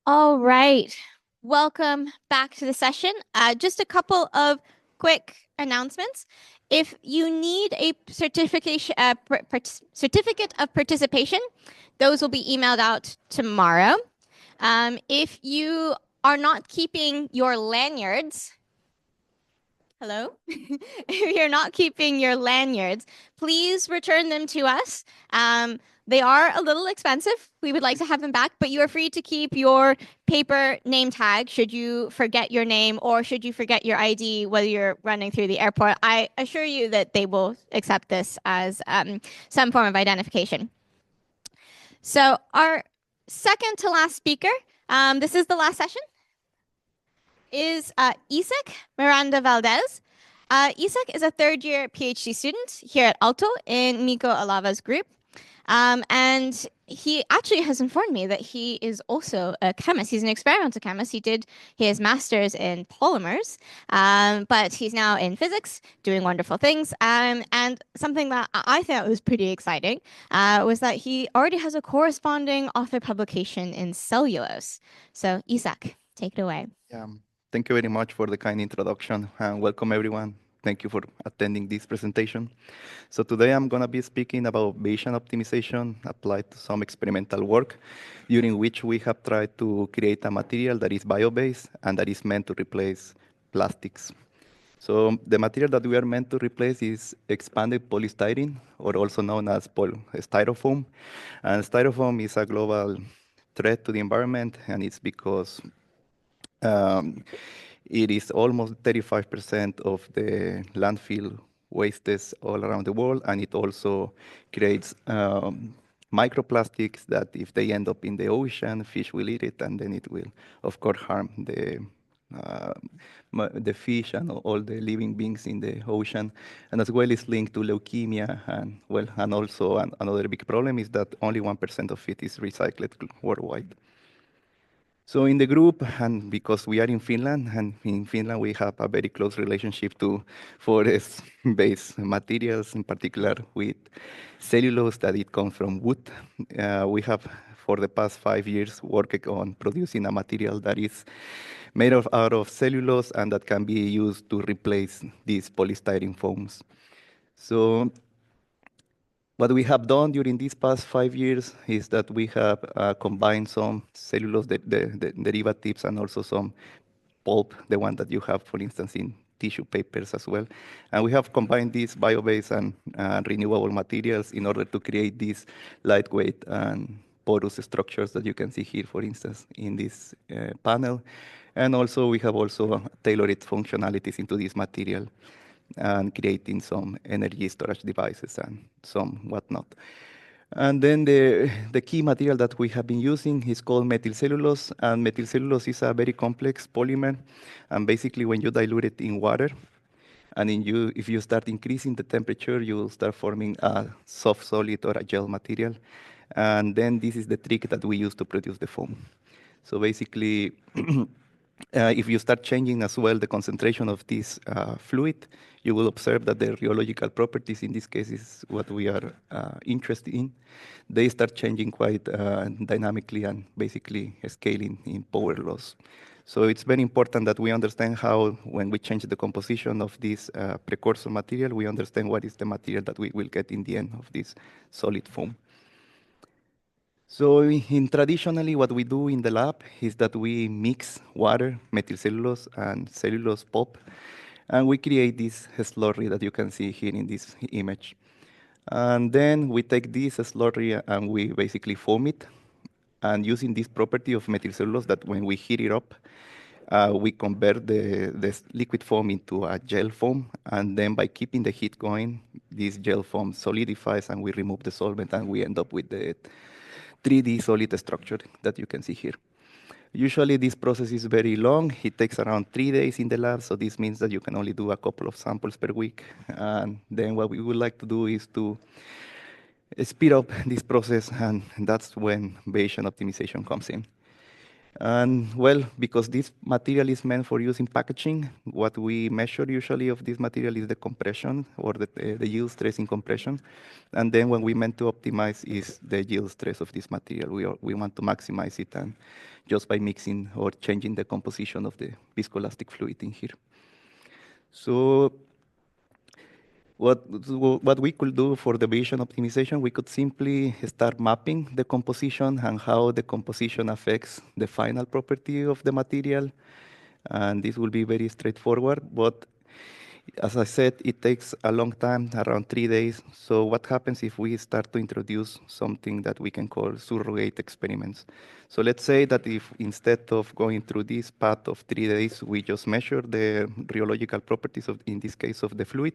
All right. Welcome back to the session. Just a couple of quick announcements. If you need a certificate of participation, those will be emailed out tomorrow. If you are not keeping your lanyards, hello? If you're not keeping your lanyards, please return them to us. They are a little expensive. We would like to have them back, but you are free to keep your paper name tag should you forget your name or should you forget your ID while you're running through the airport. I assure you that they will accept this as some form of identification. So, our second to last speaker, this is the last session, is Isak Miranda-Valdez. Isak is a third-year PhD student here at Alto in Miko Alava's group. And he actually has informed me that he is also a chemist. He's an experimental chemist. He did his master's in polymers, but he's now in physics, doing wonderful things. And something that I thought was pretty exciting was that he already has a corresponding author publication in cellulose. So, Isak, take it away. Yeah, thank you very much for the kind introduction and welcome everyone. Thank you for attending this presentation. So today I'm going to be speaking about Bayesian optimization applied to some experimental work, during which we have tried to create a material that is bio-based and that is meant to replace plastics. So the material that we are meant to replace is expanded polystyrene, or also known as styrofoam. And styrofoam is a global threat to the environment, and it's because um, it is almost 35% of the landfill wastes all around the world, and it also creates microplastics that if they end up in the ocean, fish will eat it, and then it will, of course, harm uh, the fish and all the living beings in the ocean. And as well, it's linked to leukemia, and well, and also another big problem is that only 1% of it is recycled worldwide. So in the group, and because we are in Finland, and in Finland we have a very close relationship to forest-based materials, in particular with cellulose that it comes from wood. We have, for the past 5 years, worked on producing a material that is made out of cellulose and that can be used to replace these polystyrene foams. So what we have done during these past 5 years is that we have combined some cellulose the derivatives and also some pulp, the one that you have, for instance, in tissue papers as well. And we have combined these bio-based and renewable materials in order to create these lightweight and porous structures that you can see here, for instance, in this panel. And also we have also tailored functionalities into this material and creating some energy storage devices and some whatnot. And then the key material that we have been using is called methylcellulose, and methylcellulose is a very complex polymer. And basically, when you dilute it in water, and if you start increasing the temperature, you will start forming a soft solid or a gel material. And then this is the trick that we use to produce the foam. So basically, if you start changing as well the concentration of this fluid, you will observe that the rheological properties, in this case is what we are interested in, they start changing quite dynamically and basically scaling in power loss. So it's very important that we understand how, when we change the composition of this precursor material, we understand what is the material that we will get in the end of this solid foam. So traditionally, what we do in the lab is that we mix water, methylcellulose, and cellulose pulp, and we create this slurry that you can see here in this image. And then we take this slurry and we basically foam it. And using this property of methylcellulose, that when we heat it up, we convert this liquid foam into a gel foam. And then by keeping the heat going, this gel foam solidifies and we remove the solvent and we end up with the 3D solid structure that you can see here. Usually this process is very long. It takes around 3 days in the lab, so this means that you can only do a couple of samples per week. And then what we would like to do is to speed up this process, and that's when Bayesian optimization comes in. And well, because this material is meant for use in packaging, what we measure usually of this material is the compression or the yield stress in compression. And then when we meant to optimize is the yield stress of this material. We want to maximize it and just by mixing or changing the composition of the viscoelastic fluid in here. So what we could do for the Bayesian optimization, we could simply start mapping the composition and how the composition affects the final property of the material. And this will be very straightforward, but as I said, it takes a long time, around 3 days. So what happens if we start to introduce something that we can call surrogate experiments? So let's say that if instead of going through this path of 3 days, we just measure the rheological properties of, in this case, of the fluid,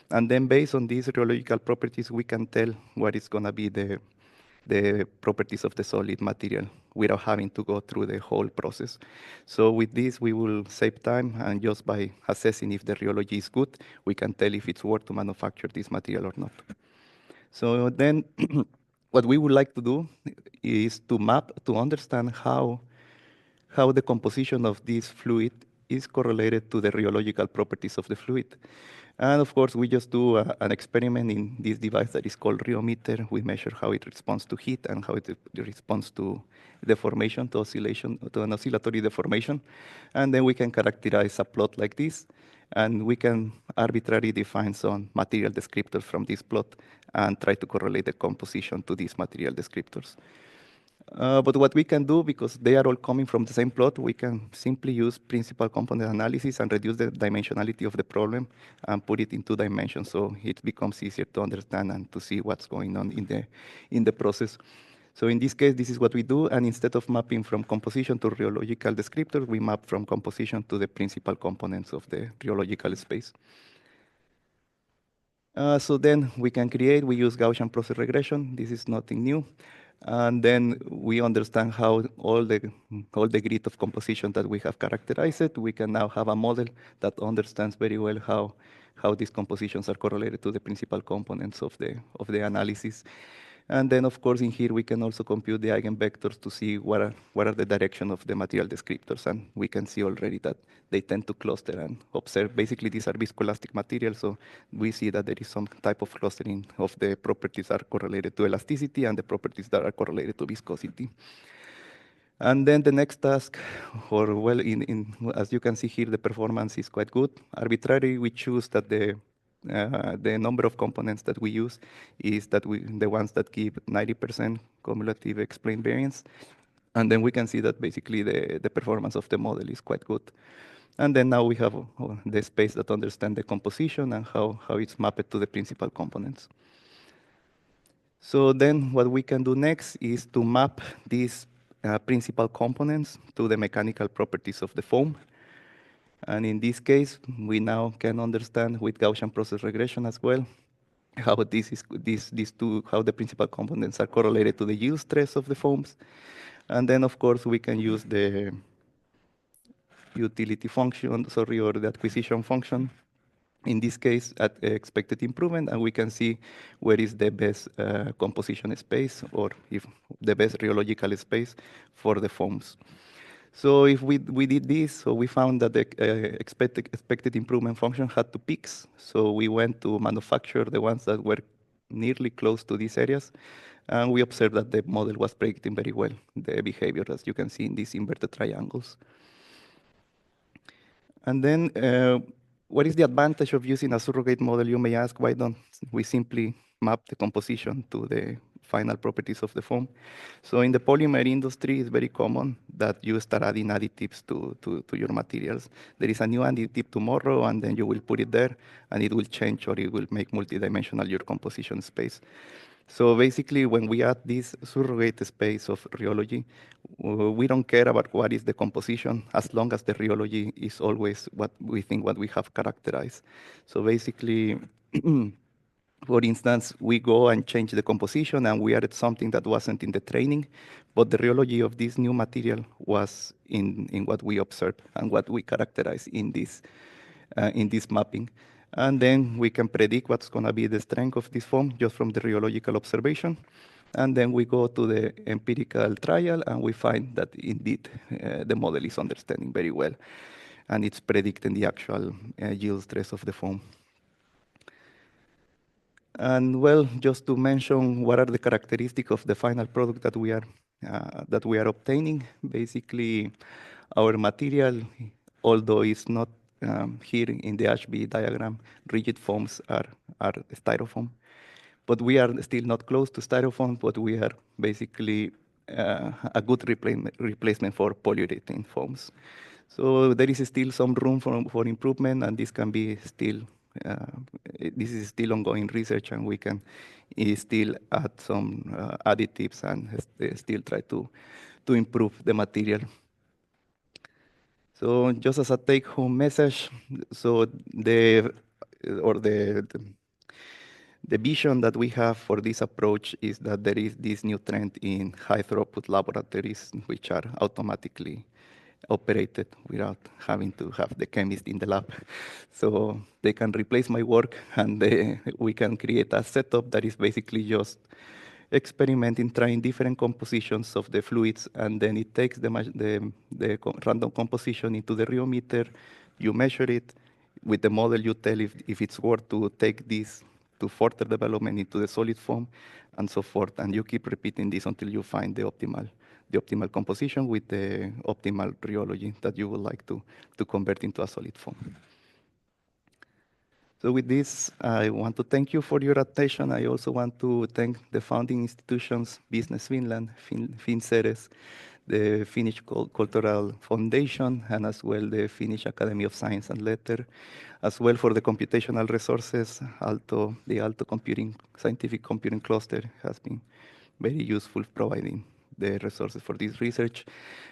and then based on these rheological properties, we can tell what is going to be the properties of the solid material without having to go through the whole process. So with this, we will save time, and just by assessing if the rheology is good, we can tell if it's worth to manufacture this material or not. So then what we would like to do is to map, to understand how the composition of this fluid is correlated to the rheological properties of the fluid. And of course, we just do an experiment in this device that is called rheometer. We measure how it responds to heat and how it responds to deformation, to oscillation, to an oscillatory deformation. And then we can characterize a plot like this. And we can arbitrarily define some material descriptors from this plot and try to correlate the composition to these material descriptors. But what we can do, because they are all coming from the same plot, we can simply use principal component analysis and reduce the dimensionality of the problem and put it in 2 dimensions, so it becomes easier to understand and to see what's going on in the process. So in this case, this is what we do, and instead of mapping from composition to rheological descriptors, we map from composition to the principal components of the rheological space. So then we can create, we use Gaussian process regression. This is nothing new. And then we understand how all the grid of composition that we have characterized, we can now have a model that understands very well how these compositions are correlated to the principal components of the analysis. And then, of course, in here, we can also compute the eigenvectors to see what are the direction of the material descriptors. And we can see already that they tend to cluster and observe. Basically, these are viscoelastic materials, so we see that there is some type of clustering of the properties that are correlated to elasticity and the properties that are correlated to viscosity. And then the next task, or well, as you can see here, the performance is quite good. Arbitrarily, we choose that the number of components that we use is the ones that give 90% cumulative explained variance. And then we can see that basically the performance of the model is quite good. And then now we have the space that understand the composition and how it's mapped to the principal components. So then what we can do next is to map these principal components to the mechanical properties of the foam. And in this case, we now can understand with Gaussian process regression as well how how the principal components are correlated to the yield stress of the foams. And then, of course, we can use the utility function, or the acquisition function, in this case at expected improvement, and we can see where is the best composition space, or if the best rheological space for the foams. So if we did this, so we found that the expected improvement function had two peaks. So we went to manufacture the ones that were nearly close to these areas, and we observed that the model was predicting very well the behavior, as you can see in these inverted triangles. And then what is the advantage of using a surrogate model, you may ask? Why don't we simply map the composition to the final properties of the foam? So in the polymer industry, it's very common that you start adding additives to your materials. There is a new additive tomorrow, and then you will put it there, and it will change, or it will make multidimensional your composition space. So basically, when we add this surrogate space of rheology, we don't care about what is the composition, as long as the rheology is always what we think, what we have characterized. So basically, for instance, we go and change the composition, and we added something that wasn't in the training, but the rheology of this new material was in what we observed and what we characterize in this mapping. And then we can predict what's going to be the strength of this foam just from the rheological observation. And then we go to the empirical trial, and we find that indeed the model is understanding very well, and it's predicting the actual yield stress of the foam. And well, just to mention what are the characteristics of the final product that we are obtaining. Basically, our material, although it's not here in the HB diagram, rigid foams are styrofoam. But we are still not close to styrofoam, but we are basically a good replacement for polyurethane foams. So there is still some room for improvement, and this can be still, this is still ongoing research, and we can still add some additives and still try to improve the material. So just as a take-home message, so the vision that we have for this approach is that there is this new trend in high throughput laboratories, which are automatically operated without having to have the chemist in the lab. So they can replace my work, and we can create a setup that is basically just experimenting, trying different compositions of the fluids, and then it takes the random composition into the rheometer, you measure it, with the model you tell if it's worth to take this to further development into the solid form, and so forth, and you keep repeating this until you find the optimal composition with the optimal rheology that you would like to convert into a solid form. So with this, I want to thank you for your attention. I also want to thank the founding institutions, Business Finland, Finceres, the Finnish Cultural Foundation, and as well the Finnish Academy of Science and Letter, as well for the computational resources. The Aalto Scientific Computing Cluster has been very useful providing the resources for this research.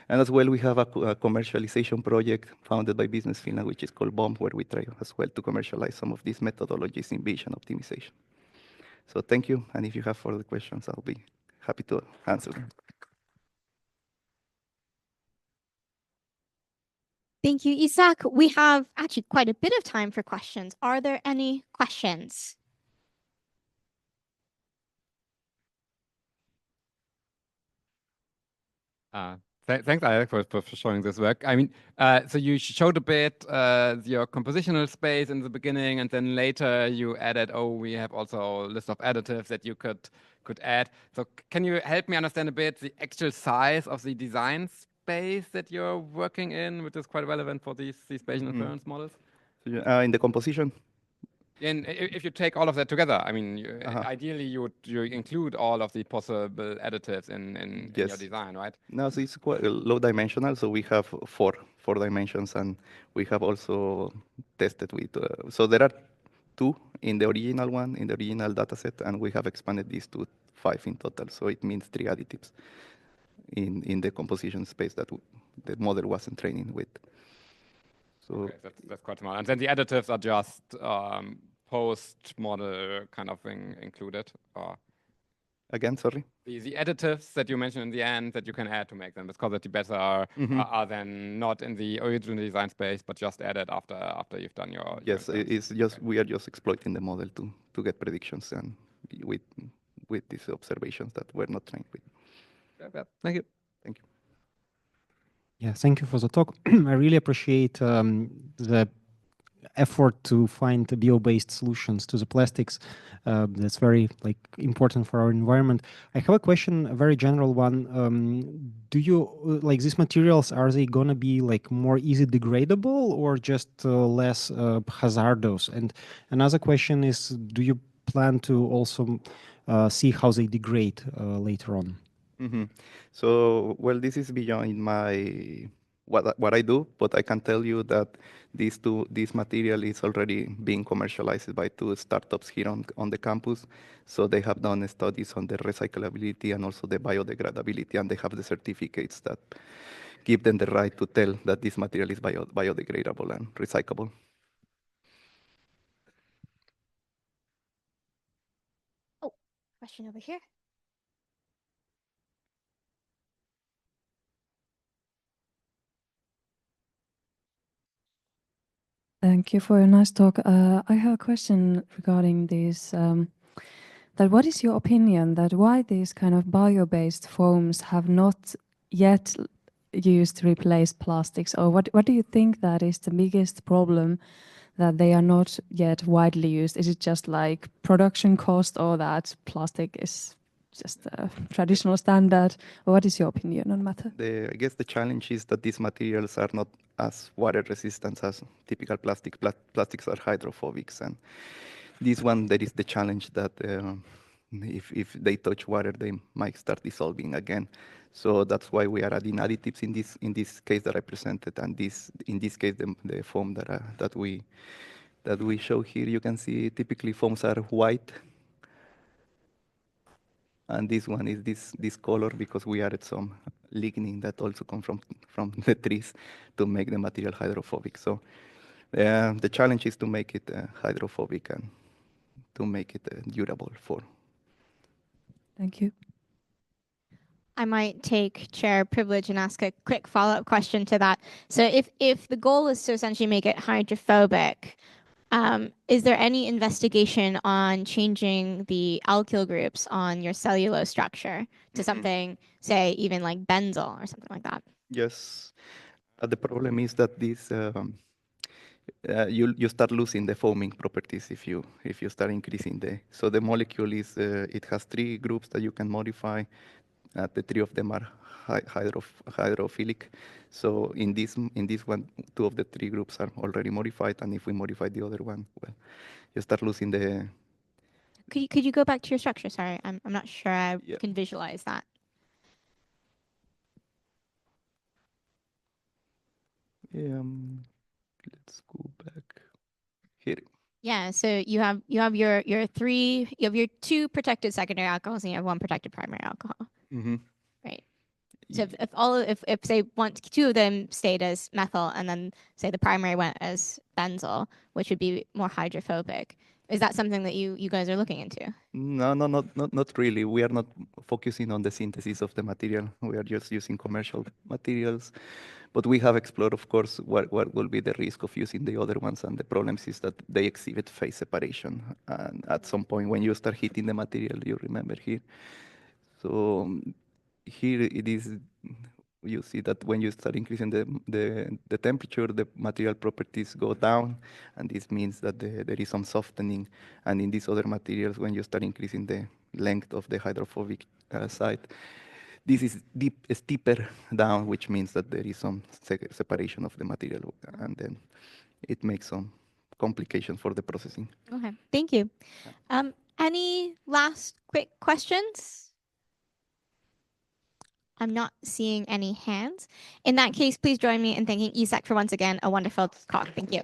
And as well, we have a commercialization project founded by Business Finland, which is called BOMB, where we try as well to commercialize some of these methodologies in vision optimization. So thank you, and if you have further questions, I'll be happy to answer. Thank you, Isaac. We have actually quite a bit of time for questions. Are there any questions? Thanks, Alex, for showing this work. I mean, so you showed a bit your compositional space in the beginning, and then later you added, oh, we have also a list of additives that you could add. So can you help me understand a bit the actual size of the design space that you're working in, which is quite relevant for these Bayesian inference models? In the composition? And if you take all of that together, I mean, ideally you include all of the possible additives in your design, right? No, so it's quite low dimensional. So we have four dimensions, and we have also tested with. So there are two in the original one, in the original dataset, and we have expanded these to 5 in total. So it means 3 additives in the composition space that the model wasn't training with. So okay, that's quite small. And then the additives are just post-model kind of thing included? Or? Again, sorry? The additives that you mentioned in the end that you can add to make them, because that the better are then not in the original design space, but just added after you've done your. Yes, it's just we are just exploiting the model to get predictions and with these observations that we're not trained with. Yeah, thank you. Thank you. Yeah, thank you for the talk. I really appreciate the effort to find bio-based solutions to the plastics. That's very important for our environment. I have a question, a very general one. Do you these materials, are they gonna be more easy degradable or just less hazardous? And another question is, do you plan to also see how they degrade later on? So, well, this is beyond my what I do, but I can tell you that this material is already being commercialized by 2 startups here on the campus. So they have done studies on the recyclability and also the biodegradability, and they have the certificates that give them the right to tell that this material is biodegradable and recyclable. Oh, question over here. Thank you for your nice talk. I have a question regarding these that what is your opinion that why these kind of bio-based foams have not yet used to replace plastics, or what do you think that is the biggest problem that they are not yet widely used? Is it just like production cost, or that plastic is just a traditional standard? Or what is your opinion on matter? I guess the challenge is that these materials are not as water resistant as typical plastic. Plastics are hydrophobic, and this one, that is the challenge that if they touch water, they might start dissolving again. So that's why we are adding additives in this case that I presented, and in this case the foam that we show here. You can see typically foams are white, and this one is this color because we added some lignin that also come from the trees to make the material hydrophobic. So the challenge is to make it hydrophobic and to make it durable for. Thank you. I might take chair privilege and ask a quick follow-up question to that. So if the goal is to essentially make it hydrophobic, is there any investigation on changing the alkyl groups on your cellulose structure to something, say, even like benzyl or something like that? Yes. The problem is that this you start losing the foaming properties if you start increasing so the molecule is it has 3 groups that you can modify. The 3 of them are hydrophilic. So in this one, 2 of the 3 groups are already modified, and if we modify the other one, well, you start losing the. Could you go back to your structure? Sorry, I'm not sure I can visualize that. Let's go back here. Yeah, so you have your 2 protected secondary alcohols and you have 1 protected primary alcohol. Mm-hmm. Right. So if say 2 of them stayed as methyl and then say the primary went as benzyl, which would be more hydrophobic, is that something that you guys are looking into? No, not really. We are not focusing on the synthesis of the material. We are just using commercial materials. But we have explored, of course, what will be the risk of using the other ones, and the problem is that they exhibit phase separation. And at some point, when you start heating the material, you remember here. So here it is. You see that when you start increasing the temperature, the material properties go down, and this means that there is some softening. And in these other materials, when you start increasing the length of the hydrophobic side, this is steeper down, which means that there is some separation of the material, and then it makes some complications for the processing. Okay, thank you. Any last quick questions? I'm not seeing any hands. In that case, please join me in thanking ESAC for once again a wonderful talk. Thank you.